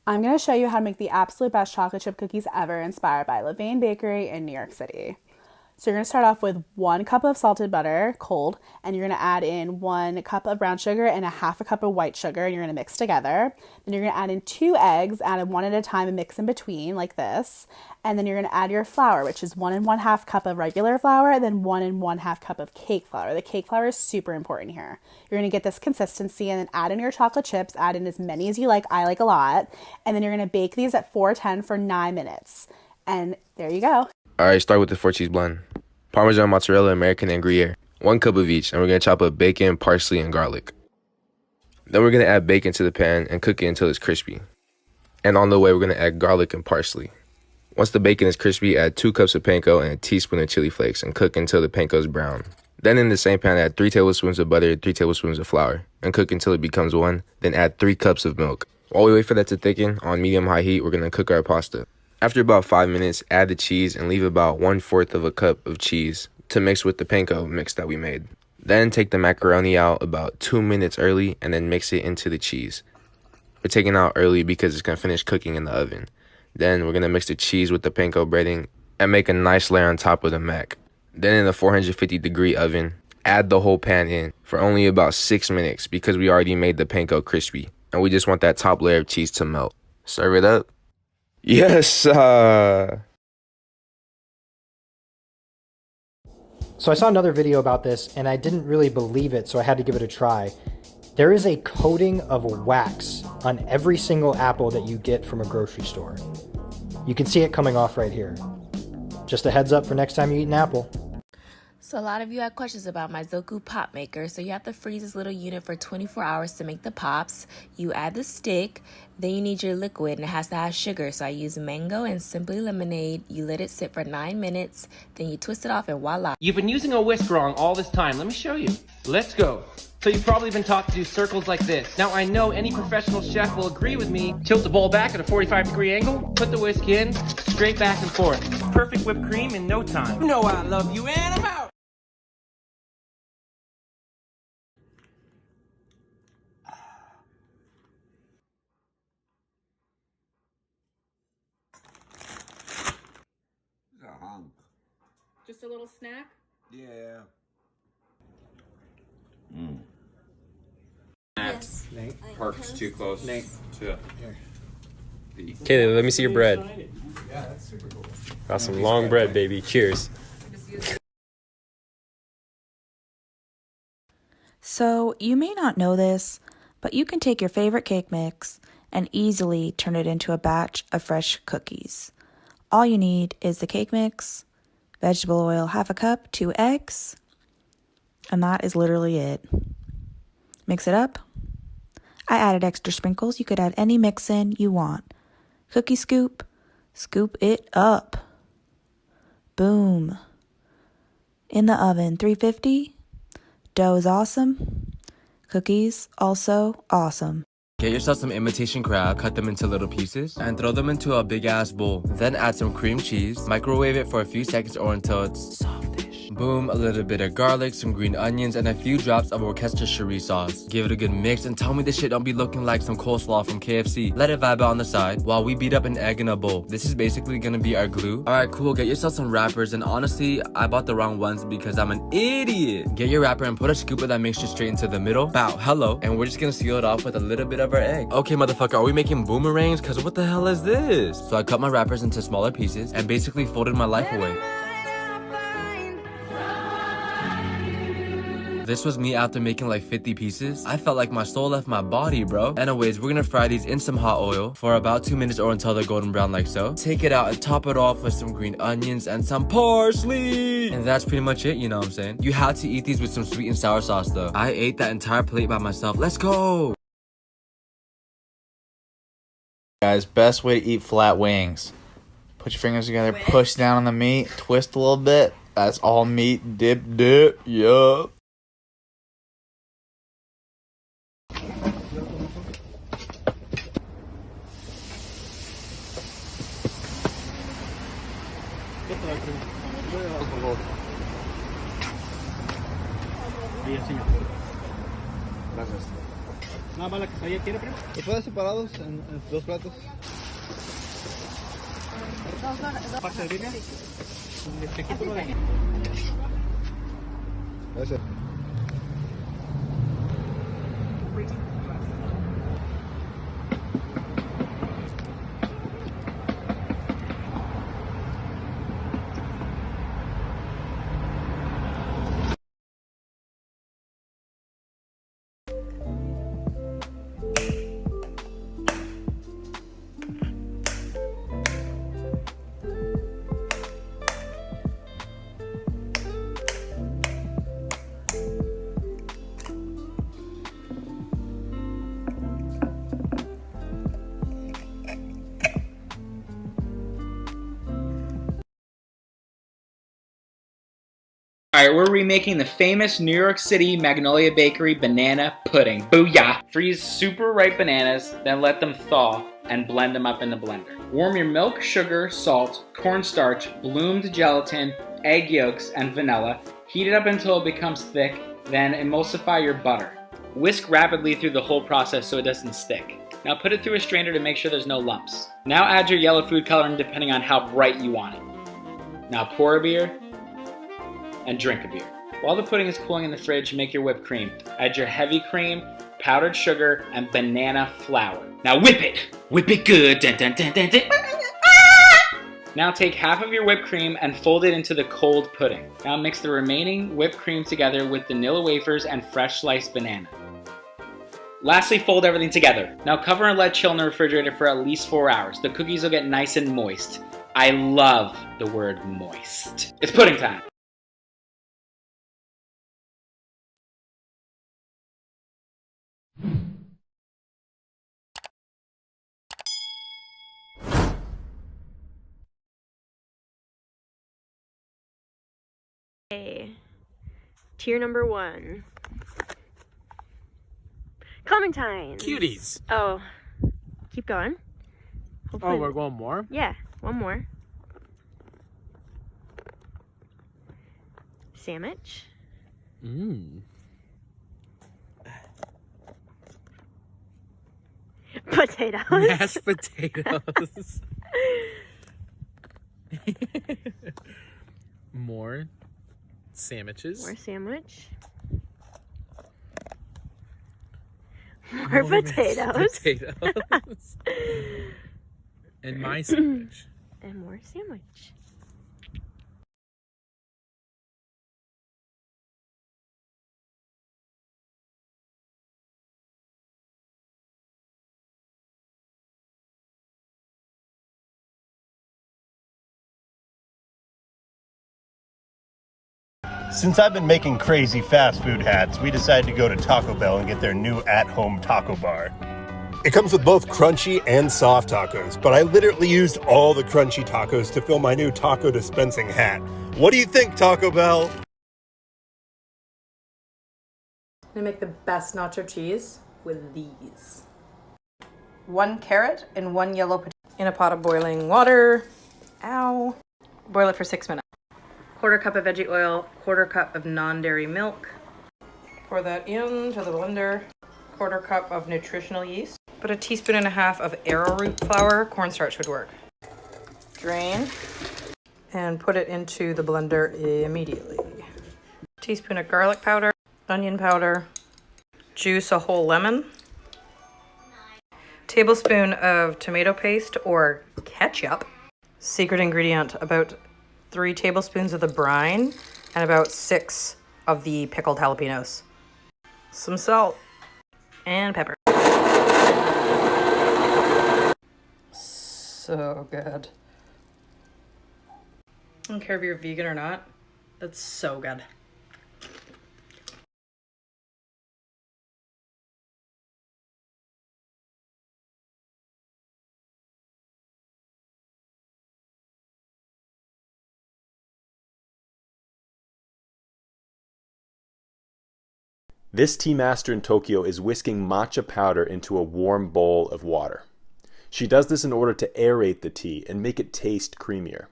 I'm going to show you how to make the absolute best chocolate chip cookies ever, inspired by Levain Bakery in New York City. So you're going to start off with 1 cup of salted butter, cold, and you're going to add in 1 cup of brown sugar and a half a cup of white sugar, and you're going to mix together. Then you're going to add in 2 eggs, add in 1 at a time and mix in between like this. And then you're going to add your flour, which is 1 1/2 cup of regular flour, and then 1 1/2 cup of cake flour. The cake flour is super important here. You're going to get this consistency and then add in your chocolate chips, add in as many as you like. I like a lot. And then you're going to bake these at 410 for 9 minutes. And there you go. All right, start with the 4-cheese blend. Parmesan, mozzarella, American, and Gruyere. 1 cup of each, and we're going to chop up bacon, parsley, and garlic. Then we're going to add bacon to the pan and cook it until it's crispy. And on the way, we're going to add garlic and parsley. Once the bacon is crispy, add 2 cups of panko and a teaspoon of chili flakes and cook until the panko is brown. Then in the same pan, add 3 tablespoons of butter, 3 tablespoons of flour, and cook until it becomes one. Then add 3 cups of milk. While we wait for that to thicken, on medium-high heat, we're going to cook our pasta. After about 5 minutes, add the cheese and leave about 1/4 of a cup of cheese to mix with the panko mix that we made. Then take the macaroni out about 2 minutes early and then mix it into the cheese. We're taking it out early because it's going to finish cooking in the oven. Then we're going to mix the cheese with the panko breading and make a nice layer on top of the mac. Then in the 450-degree oven, add the whole pan in for only about 6 minutes because we already made the panko crispy. And we just want that top layer of cheese to melt. Serve it up. Yes, So I saw another video about this and I didn't really believe it, so I had to give it a try. There is a coating of wax on every single apple that you get from a grocery store. You can see it coming off right here. Just a heads up for next time you eat an apple. So a lot of you had questions about my Zoku pop maker. So you have to freeze this little unit for 24 hours to make the pops. You add the stick, then you need your liquid, and it has to have sugar. So I use mango and simply lemonade. You let it sit for 9 minutes, then you twist it off and voila. You've been using a whisk wrong all this time. Let me show you. Let's go. So you've probably been taught to do circles like this. Now I know any professional chef will agree with me. Tilt the bowl back at a 45-degree angle, put the whisk in, straight back and forth. Perfect whipped cream in no time. You know I love you and I'm out. Just a little snack? Yeah. Yes. Park's too close to Kaylee, let me see your bread. Yeah, that's super cool. Got some long bread, baby. Cheers. So, you may not know this, but you can take your favorite cake mix and easily turn it into a batch of fresh cookies. All you need is the cake mix, vegetable oil, 1/2 cup, 2 eggs, and that is literally it. Mix it up. I added extra sprinkles. You could add any mix-in you want. Cookie scoop, scoop it up. Boom. In the oven, 350. Dough is awesome. Cookies, also awesome. Get yourself some imitation crab, cut them into little pieces, and throw them into a big-ass bowl. Then add some cream cheese, microwave it for a few seconds or until it's softish. Boom, a little bit of garlic, some green onions, and a few drops of Worcestershire sauce. Give it a good mix and tell me this shit don't be looking like some coleslaw from KFC. Let it vibe out on the side while we beat up an egg in a bowl. This is basically gonna be our glue. Alright, cool, get yourself some wrappers, and honestly, I bought the wrong ones because I'm an idiot. Get your wrapper and put a scoop of that mixture straight into the middle. Bow, hello, and we're just gonna seal it off with a little bit of our egg. Okay, motherfucker, are we making boomerangs? Cause what the hell is this? So I cut my wrappers into smaller pieces and basically folded my life away. This was me after making like 50 pieces. I felt like my soul left my body, bro. Anyways, we're gonna fry these in some hot oil for about 2 minutes or until they're golden brown like so. Take it out and top it off with some green onions and some parsley. And that's pretty much it, you know what I'm saying? You have to eat these with some sweet and sour sauce though. I ate that entire plate by myself. Let's go! Guys, best way to eat flat wings. Put your fingers together, push down on the meat, twist a little bit. That's all meat, dip, yup. Nada más la quesadilla quiere, primo. ¿Los puedes separados en dos platos? ¿Parte de birria? Te quito uno de aquí. Gracias. Alright, we're remaking the famous New York City Magnolia Bakery banana pudding. Booyah! Freeze super ripe bananas, then let them thaw and blend them up in the blender. Warm your milk, sugar, salt, cornstarch, bloomed gelatin, egg yolks, and vanilla. Heat it up until it becomes thick, then emulsify your butter. Whisk rapidly through the whole process so it doesn't stick. Now put it through a strainer to make sure there's no lumps. Now add your yellow food coloring depending on how bright you want it. Now pour a beer and drink a beer. While the pudding is cooling in the fridge, make your whipped cream. Add your heavy cream, powdered sugar, and banana flour. Now whip it! Whip it good! Dun, dun, dun, dun, dun. Now take half of your whipped cream and fold it into the cold pudding. Now mix the remaining whipped cream together with vanilla wafers and fresh sliced banana. Lastly, fold everything together. Now cover and let chill in the refrigerator for at least 4 hours. The cookies will get nice and moist. I love the word moist. It's pudding time! Okay. Tier number 1. Clementine. Cuties. Oh, keep going. Hopefully. Oh, we're going more? Yeah, one more. Sandwich. Mmm. Potatoes. Mashed potatoes. More sandwiches. More sandwich. More potatoes. Potatoes. And my sandwich. And more sandwich. Since I've been making crazy fast food hats, we decided to go to Taco Bell and get their new at-home taco bar. It comes with both crunchy and soft tacos, but I literally used all the crunchy tacos to fill my new taco dispensing hat. What do you think, Taco Bell? I'm gonna make the best nacho cheese with these. 1 carrot and 1 yellow potato in a pot of boiling water. Ow. Boil it for 6 minutes. 1/4 cup of veggie oil, 1/4 cup of non-dairy milk. Pour that into the blender. 1/4 cup of nutritional yeast. Put a 1.5 teaspoons of arrowroot flour. Cornstarch would work. Drain and put it into the blender immediately. Teaspoon of garlic powder, onion powder, juice a whole lemon, tablespoon of tomato paste or ketchup. Secret ingredient, about 3 tablespoons of the brine and about 6 of the pickled jalapenos. Some salt and pepper. So good. I don't care if you're vegan or not. That's so good. This tea master in Tokyo is whisking matcha powder into a warm bowl of water. She does this in order to aerate the tea and make it taste creamier.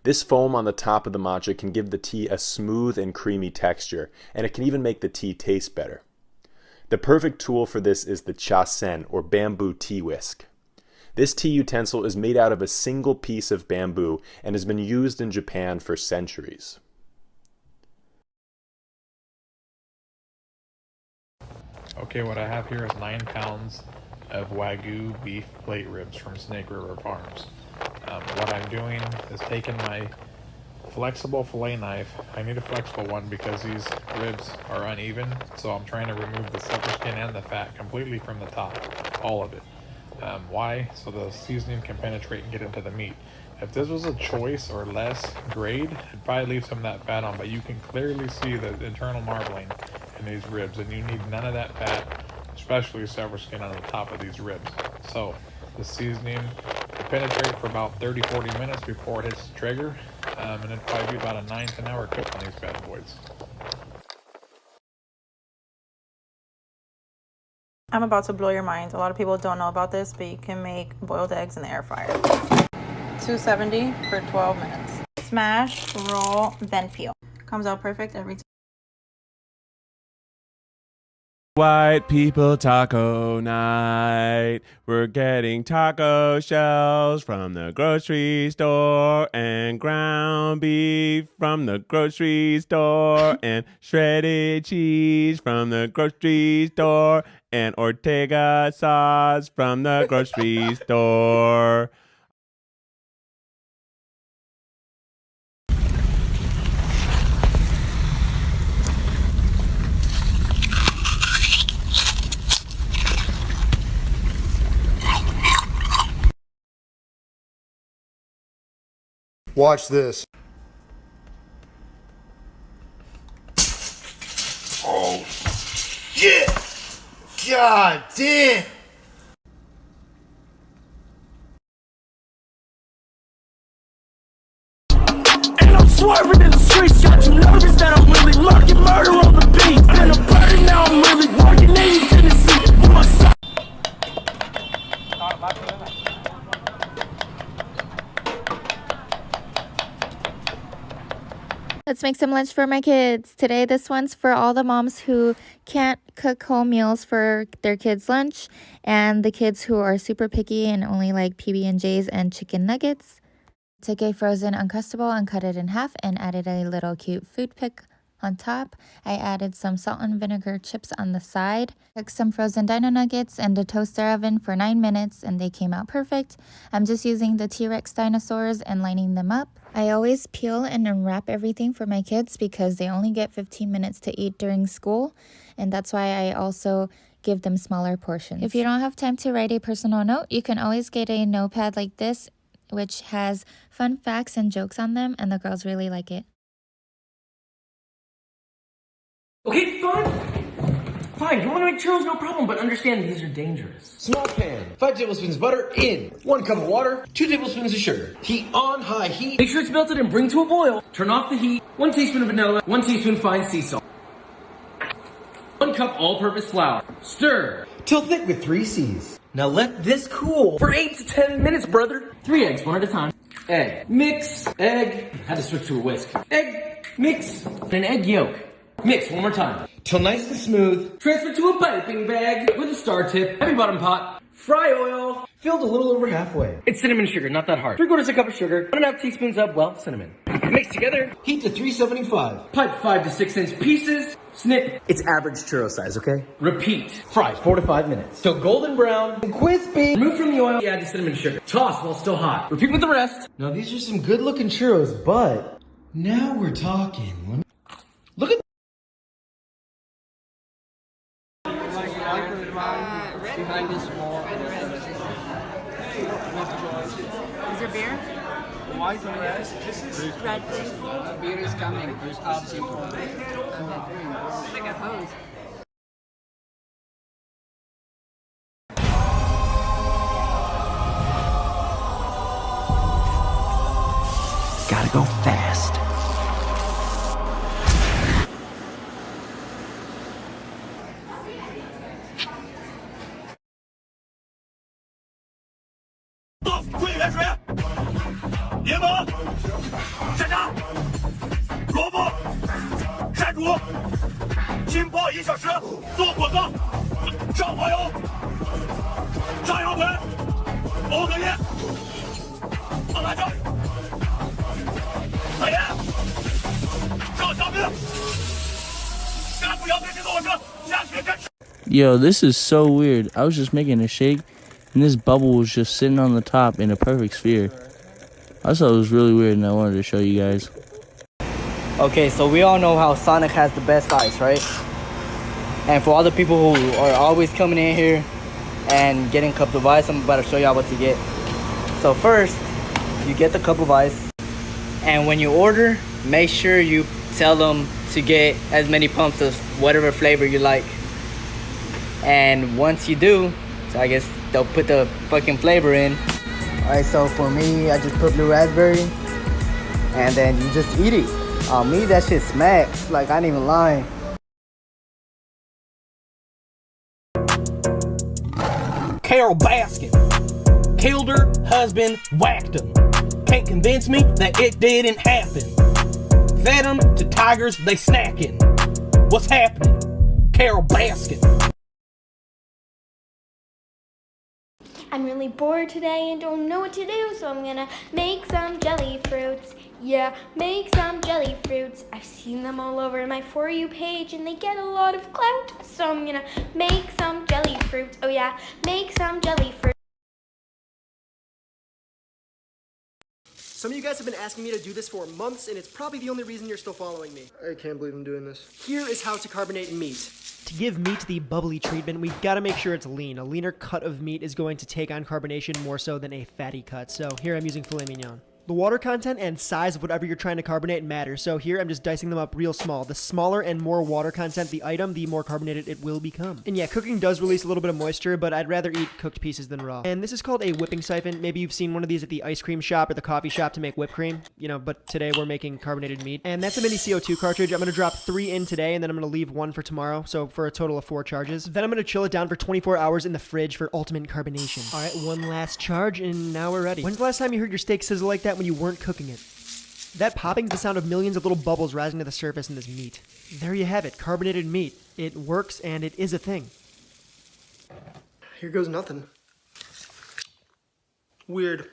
This foam on the top of the matcha can give the tea a smooth and creamy texture, and it can even make the tea taste better. The perfect tool for this is the chasen, or bamboo tea whisk. This tea utensil is made out of a single piece of bamboo and has been used in Japan for centuries. Okay, what I have here is 9 pounds of Wagyu beef plate ribs from Snake River Farms. What I'm doing is taking my flexible fillet knife. I need a flexible one because these ribs are uneven, so I'm trying to remove the silver skin and the fat completely from the top, all of it. Why? So the seasoning can penetrate and get into the meat. If this was a choice or less grade, I'd probably leave some of that fat on, but you can clearly see the internal marbling in these ribs, and you need none of that fat, especially silver skin on the top of these ribs. So the seasoning will penetrate for about 30-40 minutes before it hits the trigger, and it'll probably be about a 9 to 10 hour cook on these bad boys. I'm about to blow your mind. A lot of people don't know about this, but you can make boiled eggs in the air fryer. 270 for 12 minutes. Smash, roll, then peel. Comes out perfect every time. White people taco night. We're getting taco shells from the grocery store, and ground beef from the grocery store, and shredded cheese from the grocery store, and Ortega sauce from the grocery store. Watch this. Oh, yeah! God damn! And I'm swerving in the streets, got you nervous that I'm really lurking, murder on the beat. Been a burden, now I'm really working in East Tennessee. What's up? Let's make some lunch for my kids. Today, this one's for all the moms who can't cook home meals for their kids' lunch, and the kids who are super picky and only like PB&Js and chicken nuggets. Took a frozen Uncrustable and cut it in half and added a little cute food pick on top. I added some salt and vinegar chips on the side. Took some frozen dino nuggets in the toaster oven for 9 minutes and they came out perfect. I'm just using the T-Rex dinosaurs and lining them up. I always peel and unwrap everything for my kids because they only get 15 minutes to eat during school, and that's why I also give them smaller portions. If you don't have time to write a personal note, you can always get a notepad like this, which has fun facts and jokes on them, and the girls really like it. Okay, fine. Fine, you want to make churros, no problem, but understand these are dangerous. Small pan, 5 tablespoons butter in, 1 cup of water, 2 tablespoons of sugar. Heat on high heat. Make sure it's melted and bring to a boil. Turn off the heat. 1 teaspoon of vanilla, 1 teaspoon fine sea salt. 1 cup all-purpose flour. Stir till thick with 3 C's. Now let this cool for 8 to 10 minutes, brother. 3 eggs, one at a time. Egg, mix, egg. Had to switch to a whisk. Egg, mix, and an egg yolk. Mix one more time till nice and smooth. Transfer to a piping bag with a star tip. Heavy bottom pot. Fry oil. Filled a little over halfway. It's cinnamon sugar, not that hard. 3/4 cup of sugar. 1.5 teaspoons of, well, cinnamon. Mix together. Heat to 375. Pipe 5 to 6 inch pieces. Snip. It's average churro size, okay? Repeat. Fry 4 to 5 minutes. Till golden brown and crispy. Remove from the oil. Add the cinnamon sugar. Toss while still hot. Repeat with the rest. Now these are some good looking churros, but now we're talking. Look at behind this wall. Is there beer? White and red. Red, please. Beer is coming. There's option for it. It's like a hose. Gotta go fast. 上滑油，上油盆，5个月，放辣椒，来呀，上小兵，下不要别跟我说，下去跟。 Yo, this is so weird. I was just making a shake, and this bubble was just sitting on the top in a perfect sphere. I thought it was really weird, and I wanted to show you guys. Okay, so we all know how Sonic has the best ice, right? And for all the people who are always coming in here and getting cups of ice, I'm about to show y'all what to get. So first, you get the cup of ice, and when you order, make sure you tell them to get as many pumps of whatever flavor you like. And once you do, so I guess they'll put the fucking flavor in. Alright, so for me, I just put blue raspberry, and then you just eat it. Me, that shit smacks, like I ain't even lying. Carol Baskin killed her husband, whacked him. Can't convince me that it didn't happen. Fed them to tigers, they snacking. What's happening? Carol Baskin. I'm really bored today and don't know what to do, so I'm gonna make some jelly fruits. Yeah, make some jelly fruits. I've seen them all over my For You page and they get a lot of clout, so I'm gonna make some jelly fruits. Oh yeah, make some jelly fruits. Some of you guys have been asking me to do this for months, and it's probably the only reason you're still following me. I can't believe I'm doing this. Here is how to carbonate meat. To give meat the bubbly treatment, we've got to make sure it's lean. A leaner cut of meat is going to take on carbonation more so than a fatty cut. So here I'm using filet mignon. The water content and size of whatever you're trying to carbonate matters. So here I'm just dicing them up real small. The smaller and more water content the item, the more carbonated it will become. And yeah, cooking does release a little bit of moisture, but I'd rather eat cooked pieces than raw. And this is called a whipping siphon. Maybe you've seen one of these at the ice cream shop or the coffee shop to make whipped cream. You know, but today we're making carbonated meat. And that's a mini CO2 cartridge. I'm going to drop 3 in today, and then I'm going to leave 1 for tomorrow. So for a total of 4 charges. Then I'm going to chill it down for 24 hours in the fridge for ultimate carbonation. All right, one last charge, and now we're ready. When's the last time you heard your steak sizzle like that when you weren't cooking it? That popping's the sound of millions of little bubbles rising to the surface in this meat. There you have it, carbonated meat. It works, and it is a thing. Here goes nothing. Weird.